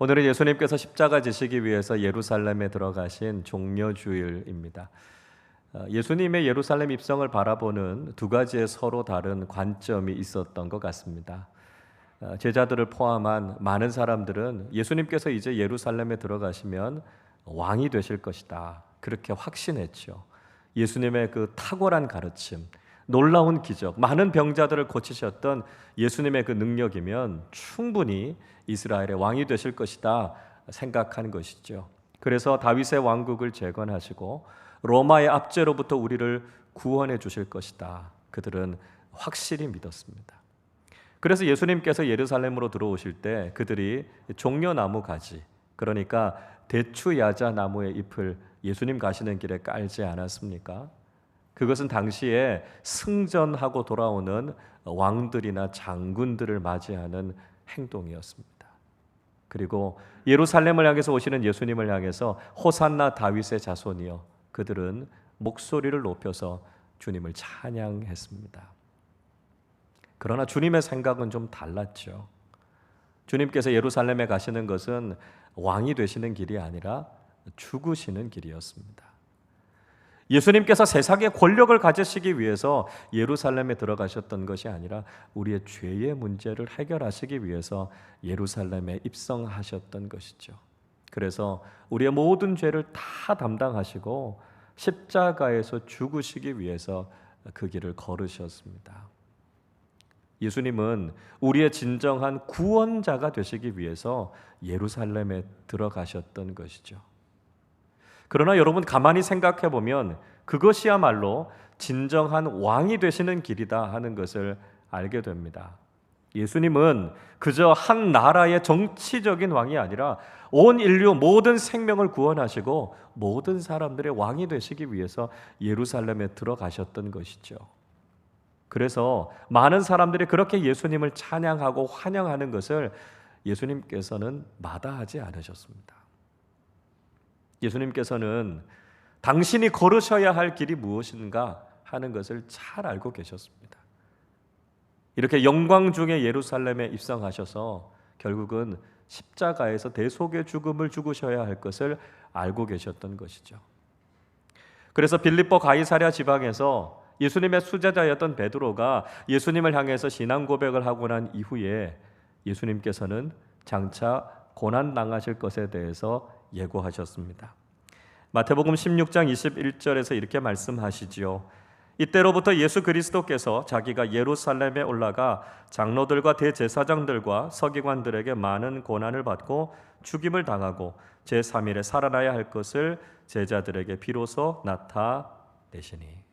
오늘은 예수님께서 십자가 지시기 위해서 예루살렘에 들어가신 종려주일입니다. 예수님의 예루살렘 입성을 바라보는 두 가지의 서로 다른 관점이 있었던 것 같습니다. 제자들을 포함한 많은 사람들은 예수님께서 이제 예루살렘에 들어가시면 왕이 되실 것이다, 그렇게 확신했죠. 예수님의 그 탁월한 가르침, 놀라운 기적, 많은 병자들을 고치셨던 예수님의 그 능력이면 충분히 이스라엘의 왕이 되실 것이다 생각한 것이죠. 그래서 다윗의 왕국을 재건하시고 로마의 압제로부터 우리를 구원해 주실 것이다, 그들은 확실히 믿었습니다. 그래서 예수님께서 예루살렘으로 들어오실 때 그들이 종려나무 가지, 그러니까 대추야자 나무의 잎을 예수님 가시는 길에 깔지 않았습니까? 그것은 당시에 승전하고 돌아오는 왕들이나 장군들을 맞이하는 행동이었습니다. 그리고 예루살렘을 향해서 오시는 예수님을 향해서 호산나 다윗의 자손이여, 그들은 목소리를 높여서 주님을 찬양했습니다. 그러나 주님의 생각은 좀 달랐죠. 주님께서 예루살렘에 가시는 것은 왕이 되시는 길이 아니라 죽으시는 길이었습니다. 예수님께서 세상의 권력을 가지시기 위해서 예루살렘에 들어가셨던 것이 아니라 우리의 죄의 문제를 해결하시기 위해서 예루살렘에 입성하셨던 것이죠. 그래서 우리의 모든 죄를 다 담당하시고 십자가에서 죽으시기 위해서 그 길을 걸으셨습니다. 예수님은 우리의 진정한 구원자가 되시기 위해서 예루살렘에 들어가셨던 것이죠. 그러나 여러분, 가만히 생각해 보면 그것이야말로 진정한 왕이 되시는 길이다 하는 것을 알게 됩니다. 예수님은 그저 한 나라의 정치적인 왕이 아니라 온 인류 모든 생명을 구원하시고 모든 사람들의 왕이 되시기 위해서 예루살렘에 들어가셨던 것이죠. 그래서 많은 사람들이 그렇게 예수님을 찬양하고 환영하는 것을 예수님께서는 마다하지 않으셨습니다. 예수님께서는 당신이 걸으셔야 할 길이 무엇인가 하는 것을 잘 알고 계셨습니다. 이렇게 영광 중에 예루살렘에 입성하셔서 결국은 십자가에서 대속의 죽음을 죽으셔야 할 것을 알고 계셨던 것이죠. 그래서 빌립보 가이사랴 지방에서 예수님의 수제자였던 베드로가 예수님을 향해서 신앙 고백을 하고 난 이후에 예수님께서는 장차 고난 당하실 것에 대해서 예고하셨습니다. 마태복음 16장 21절에서 이렇게 말씀하시지요. 이때로부터 예수 그리스도께서 자기가 예루살렘에 올라가 장로들과 대제사장들과 서기관들에게 많은 고난을 받고 죽임을 당하고 제3일에 살아나야 할 것을 제자들에게 비로소 나타내시니.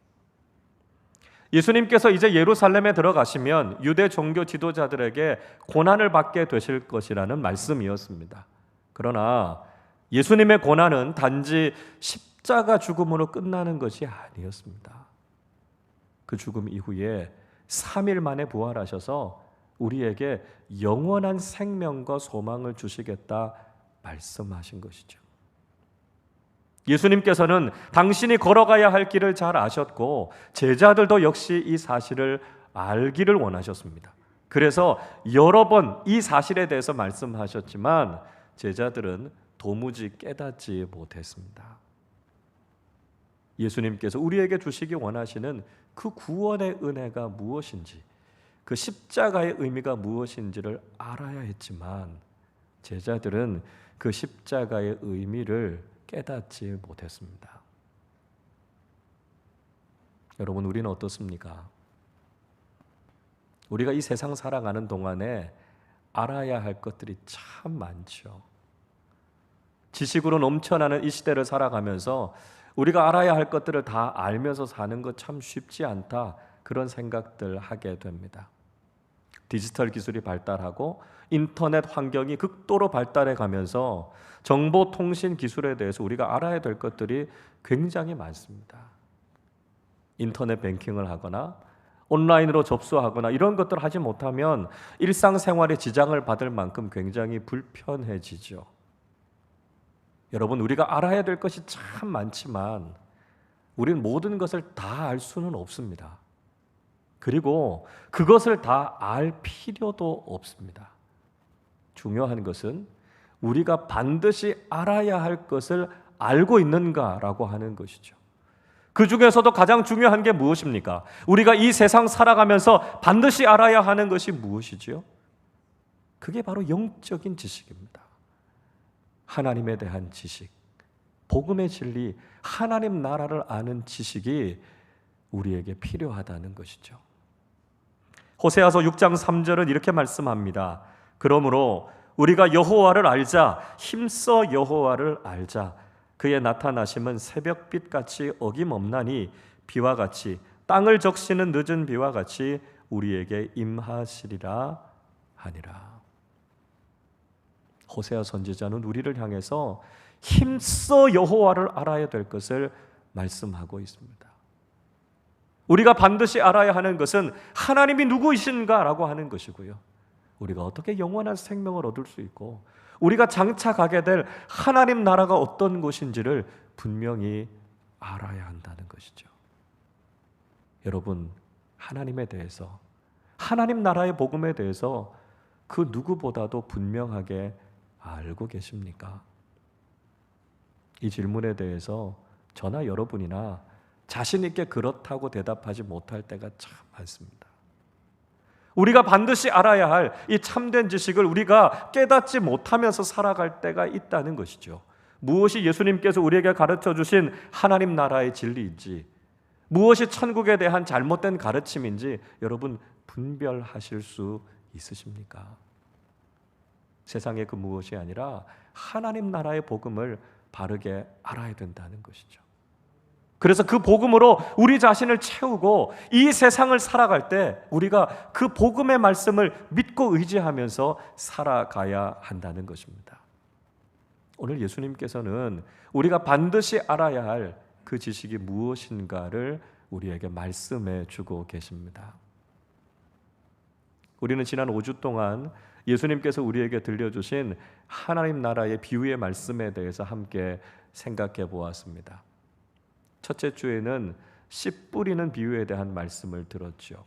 예수님께서 이제 예루살렘에 들어가시면 유대 종교 지도자들에게 고난을 받게 되실 것이라는 말씀이었습니다. 그러나 예수님의 고난은 단지 십자가 죽음으로 끝나는 것이 아니었습니다. 그 죽음 이후에 3일 만에 부활하셔서 우리에게 영원한 생명과 소망을 주시겠다 말씀하신 것이죠. 예수님께서는 당신이 걸어가야 할 길을 잘 아셨고 제자들도 역시 이 사실을 알기를 원하셨습니다. 그래서 여러 번 이 사실에 대해서 말씀하셨지만 제자들은 도무지 깨닫지 못했습니다. 예수님께서 우리에게 주시기 원하시는 그 구원의 은혜가 무엇인지, 그 십자가의 의미가 무엇인지를 알아야 했지만 제자들은 그 십자가의 의미를 깨닫지 못했습니다. 여러분, 우리는 어떻습니까? 우리가 이 세상 살아가는 동안에 알아야 할 것들이 참 많죠. 지식으로 넘쳐나는 이 시대를 살아가면서 우리가 알아야 할 것들을 다 알면서 사는 것 참 쉽지 않다, 그런 생각들 하게 됩니다. 디지털 기술이 발달하고 인터넷 환경이 극도로 발달해 가면서 정보통신 기술에 대해서 우리가 알아야 될 것들이 굉장히 많습니다. 인터넷 뱅킹을 하거나 온라인으로 접수하거나 이런 것들을 하지 못하면 일상생활에 지장을 받을 만큼 굉장히 불편해지죠. 여러분, 우리가 알아야 될 것이 참 많지만 우리는 모든 것을 다 알 수는 없습니다. 그리고 그것을 다 알 필요도 없습니다. 중요한 것은 우리가 반드시 알아야 할 것을 알고 있는가라고 하는 것이죠. 그 중에서도 가장 중요한 게 무엇입니까? 우리가 이 세상 살아가면서 반드시 알아야 하는 것이 무엇이지요? 그게 바로 영적인 지식입니다. 하나님에 대한 지식, 복음의 진리, 하나님 나라를 아는 지식이 우리에게 필요하다는 것이죠. 호세아서 6장 3절은 이렇게 말씀합니다. 그러므로 우리가 여호와를 알자, 힘써 여호와를 알자. 그의 나타나심은 새벽빛 같이 어김없나니 비와 같이 땅을 적시는 늦은 비와 같이 우리에게 임하시리라 하니라. 호세아 선지자는 우리를 향해서 힘써 여호와를 알아야 될 것을 말씀하고 있습니다. 우리가 반드시 알아야 하는 것은 하나님이 누구이신가라고 하는 것이고요. 우리가 어떻게 영원한 생명을 얻을 수 있고 우리가 장차 가게 될 하나님 나라가 어떤 곳인지를 분명히 알아야 한다는 것이죠. 여러분, 하나님에 대해서, 하나님 나라의 복음에 대해서 그 누구보다도 분명하게 알고 계십니까? 이 질문에 대해서 저나 여러분이나 자신 있게 그렇다고 대답하지 못할 때가 참 많습니다. 우리가 반드시 알아야 할 이 참된 지식을 우리가 깨닫지 못하면서 살아갈 때가 있다는 것이죠. 무엇이 예수님께서 우리에게 가르쳐 주신 하나님 나라의 진리인지, 무엇이 천국에 대한 잘못된 가르침인지 여러분 분별하실 수 있으십니까? 세상의 그 무엇이 아니라 하나님 나라의 복음을 바르게 알아야 된다는 것이죠. 그래서 그 복음으로 우리 자신을 채우고 이 세상을 살아갈 때 우리가 그 복음의 말씀을 믿고 의지하면서 살아가야 한다는 것입니다. 오늘 예수님께서는 우리가 반드시 알아야 할 그 지식이 무엇인가를 우리에게 말씀해 주고 계십니다. 우리는 지난 5주 동안 예수님께서 우리에게 들려주신 하나님 나라의 비유의 말씀에 대해서 함께 생각해 보았습니다. 첫째 주에는 씨 뿌리는 비유에 대한 말씀을 들었죠.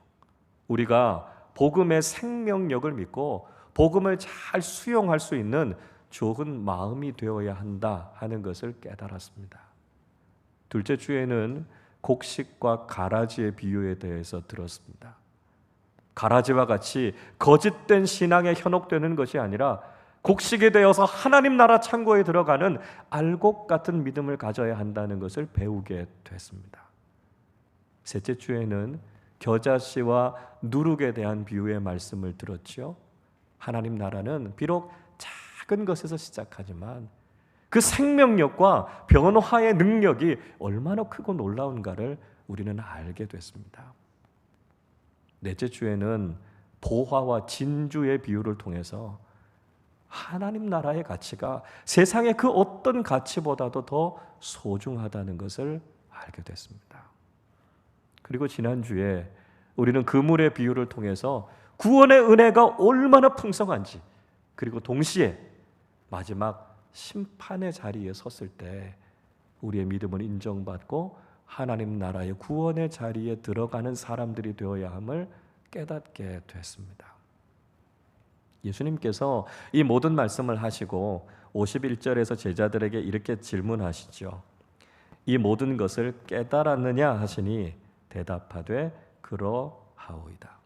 우리가 복음의 생명력을 믿고 복음을 잘 수용할 수 있는 좋은 마음이 되어야 한다 하는 것을 깨달았습니다. 둘째 주에는 곡식과 가라지의 비유에 대해서 들었습니다. 가라지와 같이 거짓된 신앙에 현혹되는 것이 아니라 곡식이 되어서 하나님 나라 창고에 들어가는 알곡 같은 믿음을 가져야 한다는 것을 배우게 됐습니다. 셋째 주에는 겨자씨와 누룩에 대한 비유의 말씀을 들었죠. 하나님 나라는 비록 작은 것에서 시작하지만 그 생명력과 변화의 능력이 얼마나 크고 놀라운가를 우리는 알게 됐습니다. 넷째 주에는 보화와 진주의 비유를 통해서 하나님 나라의 가치가 세상의 그 어떤 가치보다도 더 소중하다는 것을 알게 됐습니다. 그리고 지난주에 우리는 그물의 비유를 통해서 구원의 은혜가 얼마나 풍성한지, 그리고 동시에 마지막 심판의 자리에 섰을 때 우리의 믿음을 인정받고 하나님 나라의 구원의 자리에 들어가는 사람들이 되어야 함을 깨닫게 됐습니다. 예수님께서 이 모든 말씀을 하시고 51절에서 제자들에게 이렇게 질문하시죠. 이 모든 것을 깨달았느냐 하시니 대답하되 그러하오이다.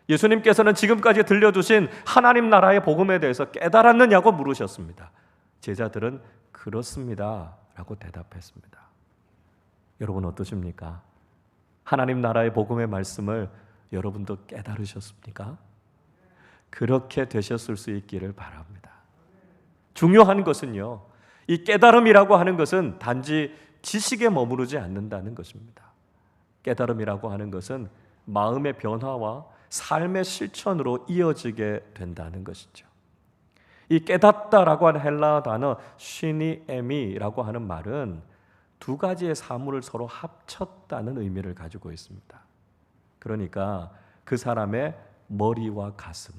예수님께서는 지금까지 들려주신 하나님 나라의 복음에 대해서 깨달았느냐고 물으셨습니다. 제자들은 그렇습니다 라고 대답했습니다. 여러분 어떠십니까? 하나님 나라의 복음의 말씀을 여러분도 깨달으셨습니까? 그렇게 되셨을 수 있기를 바랍니다. 중요한 것은요, 이 깨달음이라고 하는 것은 단지 지식에 머무르지 않는다는 것입니다. 깨달음이라고 하는 것은 마음의 변화와 삶의 실천으로 이어지게 된다는 것이죠. 이 깨닫다라고 하는 헬라어 단어 쉬니에미라고 하는 말은 두 가지의 사물을 서로 합쳤다는 의미를 가지고 있습니다. 그러니까 그 사람의 머리와 가슴,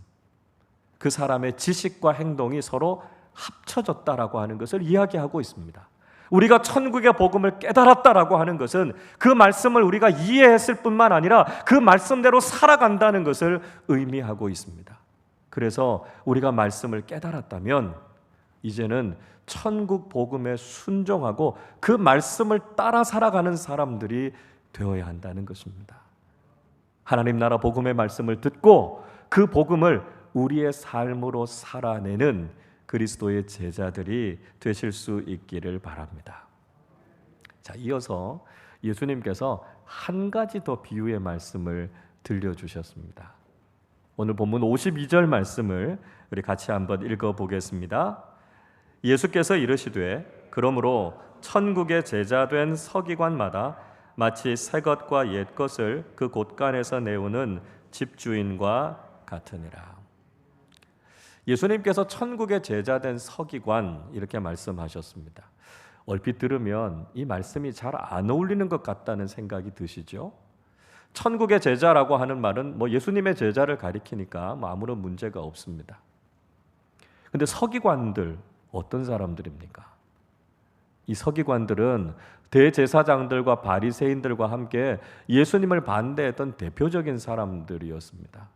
그 사람의 지식과 행동이 서로 합쳐졌다라고 하는 것을 이야기하고 있습니다. 우리가 천국의 복음을 깨달았다라고 하는 것은 그 말씀을 우리가 이해했을 뿐만 아니라 그 말씀대로 살아간다는 것을 의미하고 있습니다. 그래서 우리가 말씀을 깨달았다면 이제는 천국 복음에 순종하고 그 말씀을 따라 살아가는 사람들이 되어야 한다는 것입니다. 하나님 나라 복음의 말씀을 듣고 그 복음을 우리의 삶으로 살아내는 그리스도의 제자들이 되실 수 있기를 바랍니다. 자, 이어서 예수님께서 한 가지 더 비유의 말씀을 들려주셨습니다. 오늘 본문 52절 말씀을 우리 같이 한번 읽어보겠습니다. 예수께서 이르시되 그러므로 천국의 제자된 서기관마다 마치 새 것과 옛 것을 그 곳간에서 내오는 집주인과 같으니라. 예수님께서 천국의 제자된 서기관 이렇게 말씀하셨습니다. 얼핏 들으면 이 말씀이 잘 안 어울리는 것 같다는 생각이 드시죠? 천국의 제자라고 하는 말은 예수님의 제자를 가리키니까 아무런 문제가 없습니다. 근데 서기관들 어떤 사람들입니까? 이 서기관들은 대제사장들과 바리새인들과 함께 예수님을 반대했던 대표적인 사람들이었습니다.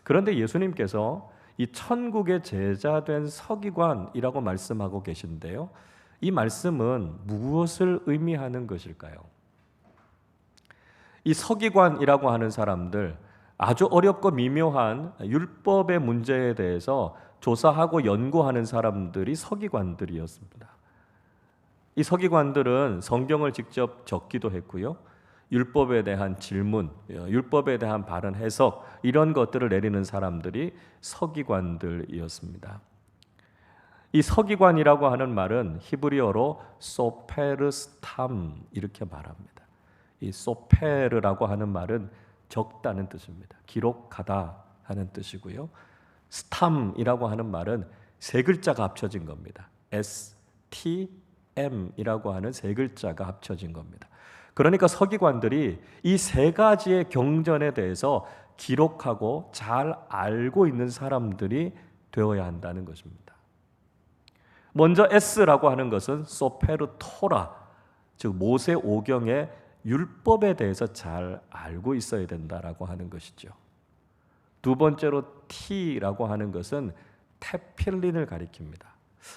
그런데 예수님께서 이 천국의 제자된 서기관이라고 말씀하고 계신데요. 이 말씀은 무엇을 의미하는 것일까요? 이 서기관이라고 하는 사람들, 아주 어렵고 미묘한 율법의 문제에 대해서 조사하고 연구하는 사람들이 서기관들이었습니다. 이 서기관들은 성경을 직접 적기도 했고요. 율법에 대한 질문, 율법에 대한 바른 해석 이런 것들을 내리는 사람들이 서기관들이었습니다. 이 서기관이라고 하는 말은 히브리어로 소페르스탐 이렇게 말합니다. 이 소페르라고 하는 말은 적다는 뜻입니다. 기록하다 하는 뜻이고요. 스탐이라고 하는 말은 세 글자가 합쳐진 겁니다. STM이라고 하는 세 글자가 합쳐진 겁니다. 그러니까 서기관들이 이 세 가지의 경전에 대해서 기록하고 잘 알고 있는 사람들이 되어야 한다는 것입니다. 먼저 S라고 하는 것은 소페르토라, 즉 모세 오경의 율법에 대해서 잘 알고 있어야 된다라고 하는 것이죠. 두 번째로 T라고 하는 것은 테필린을 가리킵니다.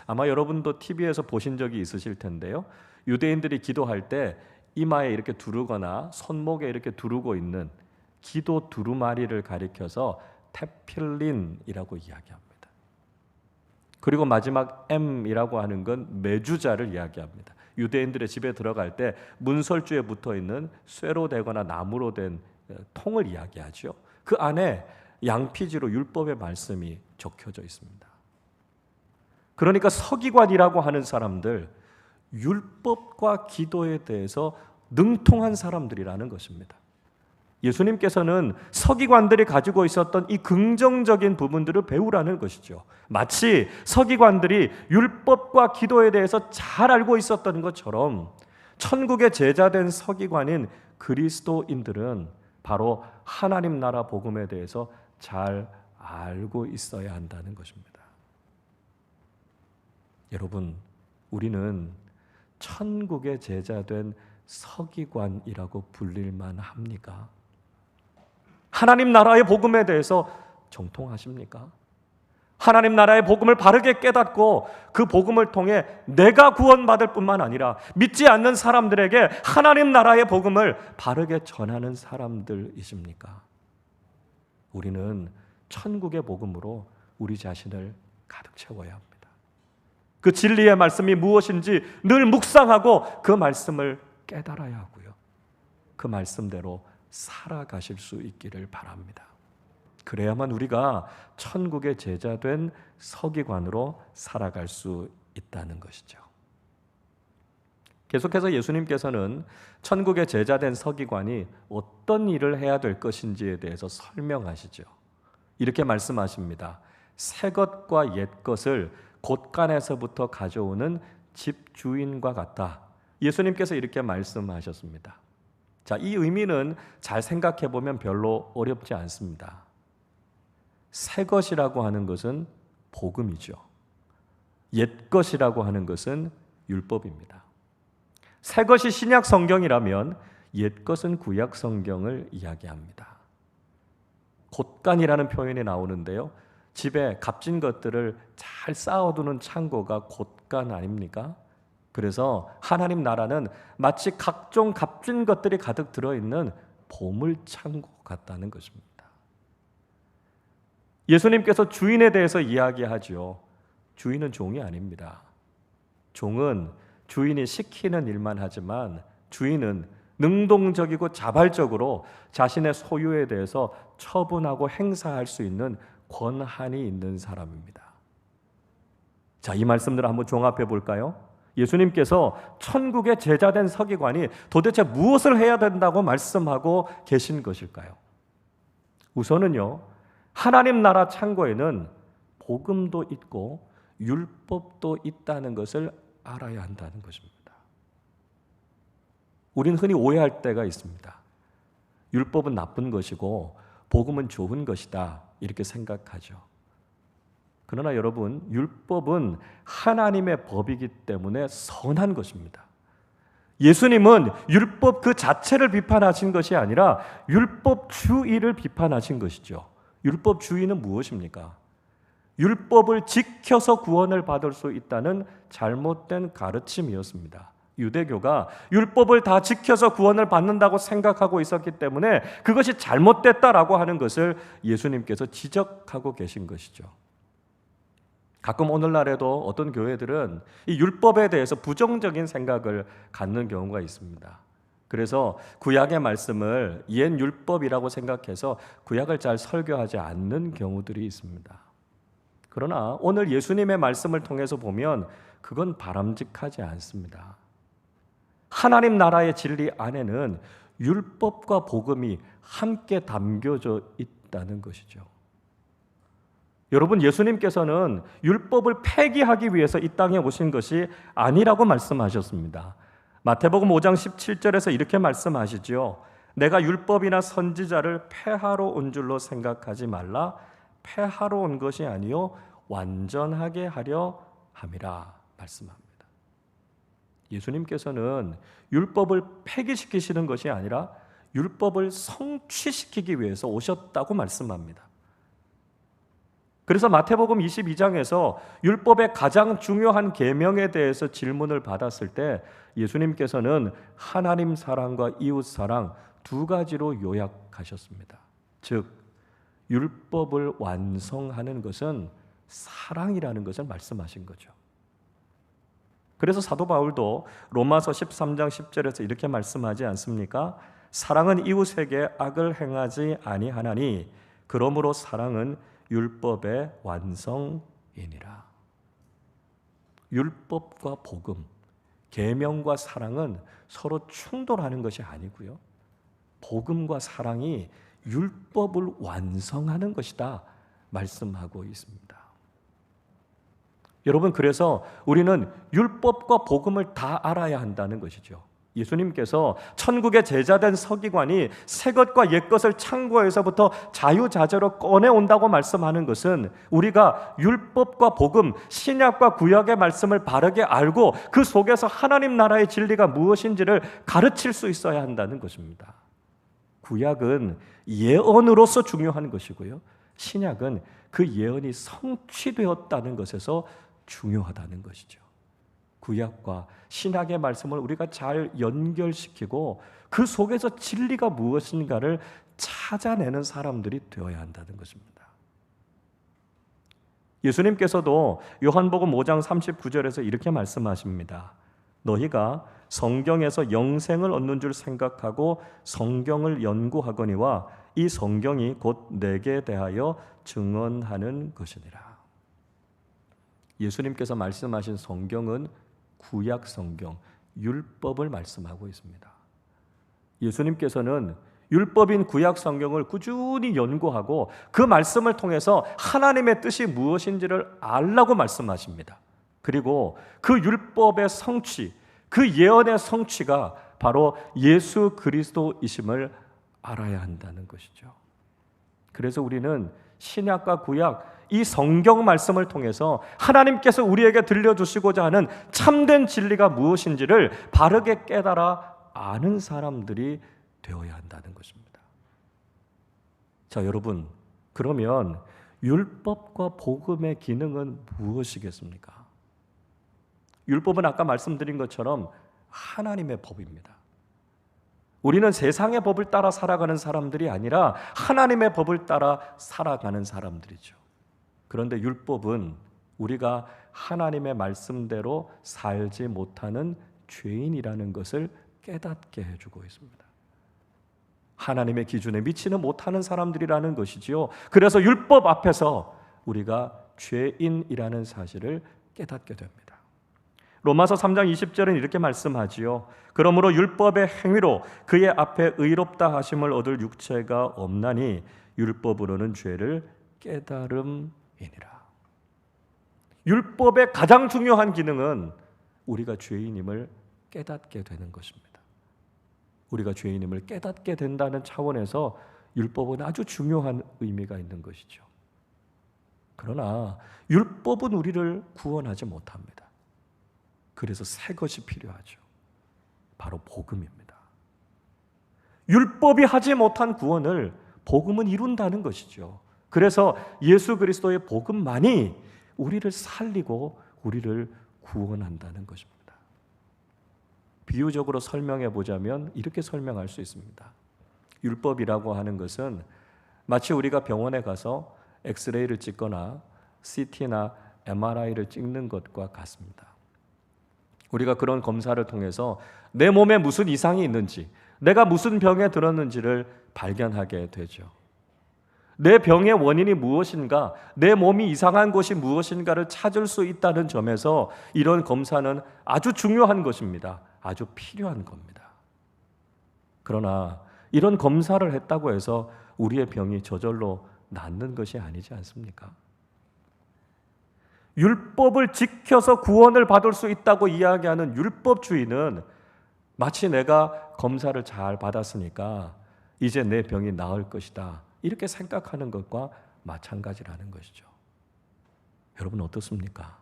아마 여러분도 TV에서 보신 적이 있으실 텐데요. 유대인들이 기도할 때 이마에 이렇게 두르거나 손목에 이렇게 두르고 있는 기도 두루마리를 가리켜서 테필린이라고 이야기합니다. 그리고 마지막 M이라고 하는 건 메주자를 이야기합니다. 유대인들의 집에 들어갈 때 문설주에 붙어 있는 쇠로 되거나 나무로 된 통을 이야기하죠. 그 안에 양피지로 율법의 말씀이 적혀져 있습니다. 그러니까 서기관이라고 하는 사람들, 율법과 기도에 대해서 능통한 사람들이라는 것입니다. 예수님께서는 서기관들이 가지고 있었던 이 긍정적인 부분들을 배우라는 것이죠. 마치 서기관들이 율법과 기도에 대해서 잘 알고 있었던 것처럼 천국의 제자된 서기관인 그리스도인들은 바로 하나님 나라 복음에 대해서 잘 알고 있어야 한다는 것입니다. 여러분, 우리는 천국의 제자된 서기관이라고 불릴만 합니까? 하나님 나라의 복음에 대해서 정통하십니까? 하나님 나라의 복음을 바르게 깨닫고 그 복음을 통해 내가 구원받을 뿐만 아니라 믿지 않는 사람들에게 하나님 나라의 복음을 바르게 전하는 사람들이십니까? 우리는 천국의 복음으로 우리 자신을 가득 채워야 합니다. 그 진리의 말씀이 무엇인지 늘 묵상하고 그 말씀을 깨달아야 하고요. 그 말씀대로 살아가실 수 있기를 바랍니다. 그래야만 우리가 천국의 제자된 서기관으로 살아갈 수 있다는 것이죠. 계속해서 예수님께서는 천국의 제자된 서기관이 어떤 일을 해야 될 것인지에 대해서 설명하시죠. 이렇게 말씀하십니다. 새 것과 옛 것을 곳간에서부터 가져오는 집주인과 같다. 예수님께서 이렇게 말씀하셨습니다. 자, 이 의미는 잘 생각해 보면 별로 어렵지 않습니다. 새 것이라고 하는 것은 복음이죠. 옛 것이라고 하는 것은 율법입니다. 새 것이 신약 성경이라면 옛 것은 구약 성경을 이야기합니다. 곳간이라는 표현이 나오는데요. 집에 값진 것들을 잘 쌓아두는 창고가 곳간 아닙니까? 그래서 하나님 나라는 마치 각종 값진 것들이 가득 들어있는 보물 창고 같다는 것입니다. 예수님께서 주인에 대해서 이야기하지요. 주인은 종이 아닙니다. 종은 주인이 시키는 일만 하지만 주인은 능동적이고 자발적으로 자신의 소유에 대해서 처분하고 행사할 수 있는 권한이 있는 사람입니다. 자, 이 말씀들을 한번 종합해 볼까요? 예수님께서 천국의 제자된 서기관이 도대체 무엇을 해야 된다고 말씀하고 계신 것일까요? 우선은요, 하나님 나라 창고에는 복음도 있고 율법도 있다는 것을 알아야 한다는 것입니다. 우린 흔히 오해할 때가 있습니다. 율법은 나쁜 것이고 복음은 좋은 것이다, 이렇게 생각하죠. 그러나 여러분, 율법은 하나님의 법이기 때문에 선한 것입니다. 예수님은 율법 그 자체를 비판하신 것이 아니라 율법주의를 비판하신 것이죠. 율법주의는 무엇입니까? 율법을 지켜서 구원을 받을 수 있다는 잘못된 가르침이었습니다. 유대교가 율법을 다 지켜서 구원을 받는다고 생각하고 있었기 때문에 그것이 잘못됐다라고 하는 것을 예수님께서 지적하고 계신 것이죠. 가끔 오늘날에도 어떤 교회들은 이 율법에 대해서 부정적인 생각을 갖는 경우가 있습니다. 그래서 구약의 말씀을 옛 율법이라고 생각해서 구약을 잘 설교하지 않는 경우들이 있습니다. 그러나 오늘 예수님의 말씀을 통해서 보면 그건 바람직하지 않습니다. 하나님 나라의 진리 안에는 율법과 복음이 함께 담겨져 있다는 것이죠. 여러분, 예수님께서는 율법을 폐기하기 위해서 이 땅에 오신 것이 아니라고 말씀하셨습니다. 마태복음 5장 17절에서 이렇게 말씀하시죠. 내가 율법이나 선지자를 폐하러 온 줄로 생각하지 말라. 폐하러 온 것이 아니요 완전하게 하려 함이라 말씀합니다. 예수님께서는 율법을 폐기시키시는 것이 아니라 율법을 성취시키기 위해서 오셨다고 말씀합니다. 그래서 마태복음 22장에서 율법의 가장 중요한 계명에 대해서 질문을 받았을 때 예수님께서는 하나님 사랑과 이웃 사랑 두 가지로 요약하셨습니다. 즉, 율법을 완성하는 것은 사랑이라는 것을 말씀하신 거죠. 그래서 사도 바울도 로마서 13장 10절에서 이렇게 말씀하지 않습니까? 사랑은 이웃에게 악을 행하지 아니하나니 그러므로 사랑은 율법의 완성이니라. 율법과 복음, 계명과 사랑은 서로 충돌하는 것이 아니고요. 복음과 사랑이 율법을 완성하는 것이다 말씀하고 있습니다. 여러분, 그래서 우리는 율법과 복음을 다 알아야 한다는 것이죠. 예수님께서 천국의 제자된 서기관이 새 것과 옛 것을 창고에서부터 자유자재로 꺼내온다고 말씀하는 것은 우리가 율법과 복음, 신약과 구약의 말씀을 바르게 알고 그 속에서 하나님 나라의 진리가 무엇인지를 가르칠 수 있어야 한다는 것입니다. 구약은 예언으로서 중요한 것이고요, 신약은 그 예언이 성취되었다는 것에서 중요하다는 것이죠. 구약과 신약의 말씀을 우리가 잘 연결시키고 그 속에서 진리가 무엇인가를 찾아내는 사람들이 되어야 한다는 것입니다. 예수님께서도 요한복음 5장 39절에서 이렇게 말씀하십니다. 너희가 성경에서 영생을 얻는 줄 생각하고 성경을 연구하거니와 이 성경이 곧 내게 대하여 증언하는 것이니라. 예수님께서 말씀하신 성경은 구약 성경, 율법을 말씀하고 있습니다. 예수님께서는 율법인 구약 성경을 꾸준히 연구하고 그 말씀을 통해서 하나님의 뜻이 무엇인지를 알라고 말씀하십니다. 그리고 그 율법의 성취, 그 예언의 성취가 바로 예수 그리스도이심을 알아야 한다는 것이죠. 그래서 우리는 신약과 구약, 이 성경 말씀을 통해서 하나님께서 우리에게 들려주시고자 하는 참된 진리가 무엇인지를 바르게 깨달아 아는 사람들이 되어야 한다는 것입니다. 자, 여러분, 그러면 율법과 복음의 기능은 무엇이겠습니까? 율법은 아까 말씀드린 것처럼 하나님의 법입니다. 우리는 세상의 법을 따라 살아가는 사람들이 아니라 하나님의 법을 따라 살아가는 사람들이죠. 그런데 율법은 우리가 하나님의 말씀대로 살지 못하는 죄인이라는 것을 깨닫게 해주고 있습니다. 하나님의 기준에 미치는 못하는 사람들이라는 것이지요. 그래서 율법 앞에서 우리가 죄인이라는 사실을 깨닫게 됩니다. 로마서 3장 20절은 이렇게 말씀하지요. 그러므로 율법의 행위로 그의 앞에 의롭다 하심을 얻을 육체가 없나니 율법으로는 죄를 깨달음이니라. 율법의 가장 중요한 기능은 우리가 죄인임을 깨닫게 되는 것입니다. 우리가 죄인임을 깨닫게 된다는 차원에서 율법은 아주 중요한 의미가 있는 것이죠. 그러나 율법은 우리를 구원하지 못합니다. 그래서 새 것이 필요하죠. 바로 복음입니다. 율법이 하지 못한 구원을 복음은 이룬다는 것이죠. 그래서 예수 그리스도의 복음만이 우리를 살리고 우리를 구원한다는 것입니다. 비유적으로 설명해 보자면 이렇게 설명할 수 있습니다. 율법이라고 하는 것은 마치 우리가 병원에 가서 엑스레이를 찍거나 CT나 MRI를 찍는 것과 같습니다. 우리가 그런 검사를 통해서 내 몸에 무슨 이상이 있는지, 내가 무슨 병에 들었는지를 발견하게 되죠. 내 병의 원인이 무엇인가, 내 몸이 이상한 것이 무엇인가를 찾을 수 있다는 점에서 이런 검사는 아주 중요한 것입니다. 아주 필요한 겁니다. 그러나 이런 검사를 했다고 해서 우리의 병이 저절로 낫는 것이 아니지 않습니까? 율법을 지켜서 구원을 받을 수 있다고 이야기하는 율법주의는 마치 내가 검사를 잘 받았으니까 이제 내 병이 나을 것이다, 이렇게 생각하는 것과 마찬가지라는 것이죠. 여러분 어떻습니까?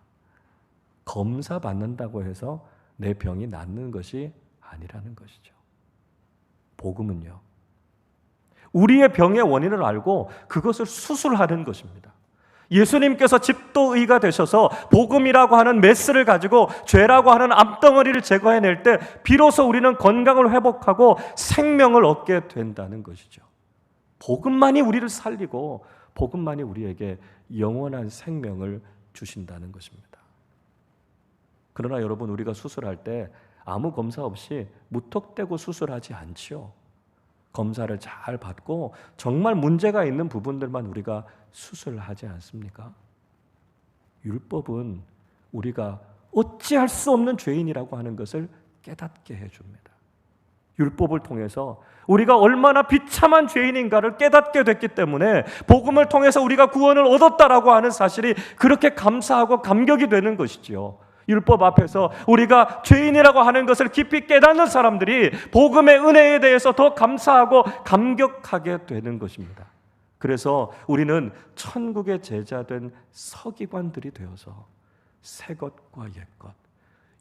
검사 받는다고 해서 내 병이 낫는 것이 아니라는 것이죠. 복음은요, 우리의 병의 원인을 알고 그것을 수술하는 것입니다. 예수님께서 집도의가 되셔서 복음이라고 하는 메스를 가지고 죄라고 하는 암덩어리를 제거해낼 때 비로소 우리는 건강을 회복하고 생명을 얻게 된다는 것이죠. 복음만이 우리를 살리고 복음만이 우리에게 영원한 생명을 주신다는 것입니다. 그러나 여러분, 우리가 수술할 때 아무 검사 없이 무턱대고 수술하지 않지요. 검사를 잘 받고 정말 문제가 있는 부분들만 우리가 수술하지 않습니까? 율법은 우리가 어찌할 수 없는 죄인이라고 하는 것을 깨닫게 해줍니다. 율법을 통해서 우리가 얼마나 비참한 죄인인가를 깨닫게 됐기 때문에 복음을 통해서 우리가 구원을 얻었다라고 하는 사실이 그렇게 감사하고 감격이 되는 것이지요. 율법 앞에서 우리가 죄인이라고 하는 것을 깊이 깨닫는 사람들이 복음의 은혜에 대해서 더 감사하고 감격하게 되는 것입니다. 그래서 우리는 천국의 제자된 서기관들이 되어서 새 것과 옛 것,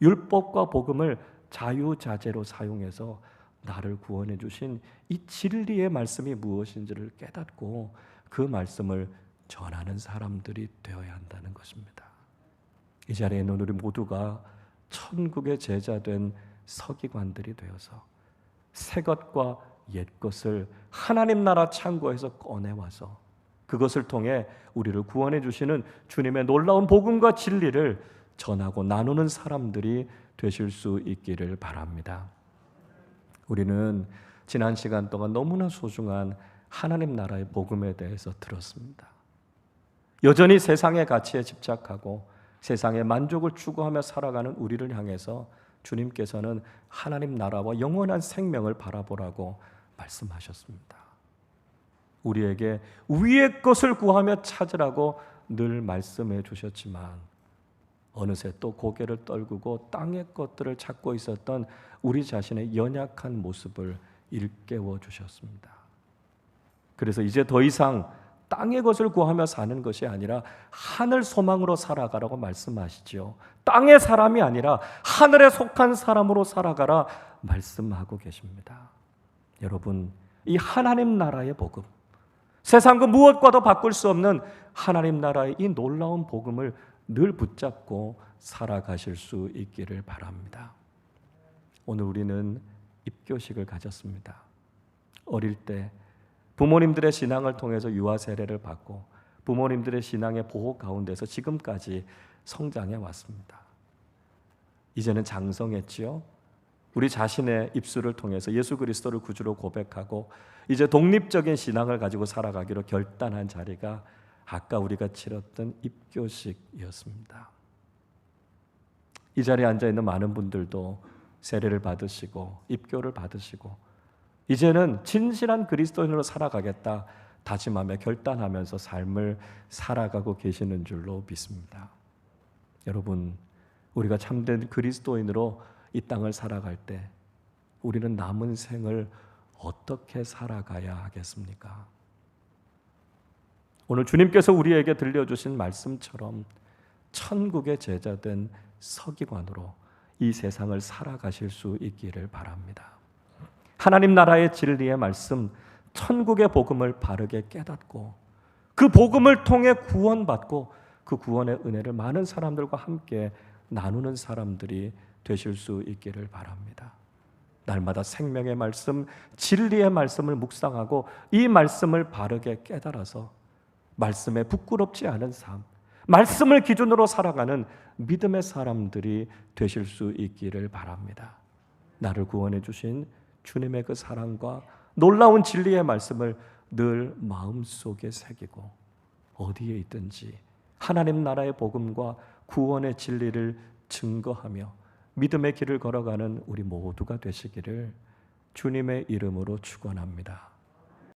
율법과 복음을 자유자재로 사용해서 나를 구원해 주신 이 진리의 말씀이 무엇인지를 깨닫고 그 말씀을 전하는 사람들이 되어야 한다는 것입니다. 이 자리에 있는 우리 모두가 천국의 제자된 서기관들이 되어서 새 것과 옛 것을 하나님 나라 창고에서 꺼내와서 그것을 통해 우리를 구원해 주시는 주님의 놀라운 복음과 진리를 전하고 나누는 사람들이 되실 수 있기를 바랍니다. 우리는 지난 시간 동안 너무나 소중한 하나님 나라의 복음에 대해서 들었습니다. 여전히 세상의 가치에 집착하고 세상의 만족을 추구하며 살아가는 우리를 향해서 주님께서는 하나님 나라와 영원한 생명을 바라보라고 말씀하셨습니다. 우리에게 위의 것을 구하며 찾으라고 늘 말씀해 주셨지만 어느새 또 고개를 떨구고 땅의 것들을 찾고 있었던 우리 자신의 연약한 모습을 일깨워 주셨습니다. 그래서 이제 더 이상 땅의 것을 구하며 사는 것이 아니라 하늘 소망으로 살아가라고 말씀하시죠. 땅의 사람이 아니라 하늘에 속한 사람으로 살아가라 말씀하고 계십니다. 여러분, 이 하나님 나라의 복음, 세상 그 무엇과도 바꿀 수 없는 하나님 나라의 이 놀라운 복음을 늘 붙잡고 살아가실 수 있기를 바랍니다. 오늘 우리는 입교식을 가졌습니다. 어릴 때 부모님들의 신앙을 통해서 유아 세례를 받고 부모님들의 신앙의 보호 가운데서 지금까지 성장해 왔습니다. 이제는 장성했지요. 우리 자신의 입술을 통해서 예수 그리스도를 구주로 고백하고 이제 독립적인 신앙을 가지고 살아가기로 결단한 자리가 아까 우리가 치렀던 입교식이었습니다. 이 자리에 앉아있는 많은 분들도 세례를 받으시고 입교를 받으시고 이제는 진실한 그리스도인으로 살아가겠다 다짐하며 결단하면서 삶을 살아가고 계시는 줄로 믿습니다. 여러분, 우리가 참된 그리스도인으로 이 땅을 살아갈 때 우리는 남은 생을 어떻게 살아가야 하겠습니까? 오늘 주님께서 우리에게 들려주신 말씀처럼 천국의 제자된 서기관으로 이 세상을 살아가실 수 있기를 바랍니다. 하나님 나라의 진리의 말씀, 천국의 복음을 바르게 깨닫고 그 복음을 통해 구원받고 그 구원의 은혜를 많은 사람들과 함께 나누는 사람들이 되실 수 있기를 바랍니다. 날마다 생명의 말씀, 진리의 말씀을 묵상하고 이 말씀을 바르게 깨달아서 말씀에 부끄럽지 않은 삶, 말씀을 기준으로 살아가는 믿음의 사람들이 되실 수 있기를 바랍니다. 나를 구원해 주신 주님의 그 사랑과 놀라운 진리의 말씀을 늘 마음속에 새기고 어디에 있든지 하나님 나라의 복음과 구원의 진리를 증거하며 믿음의 길을 걸어가는 우리 모두가 되시기를 주님의 이름으로 축원합니다.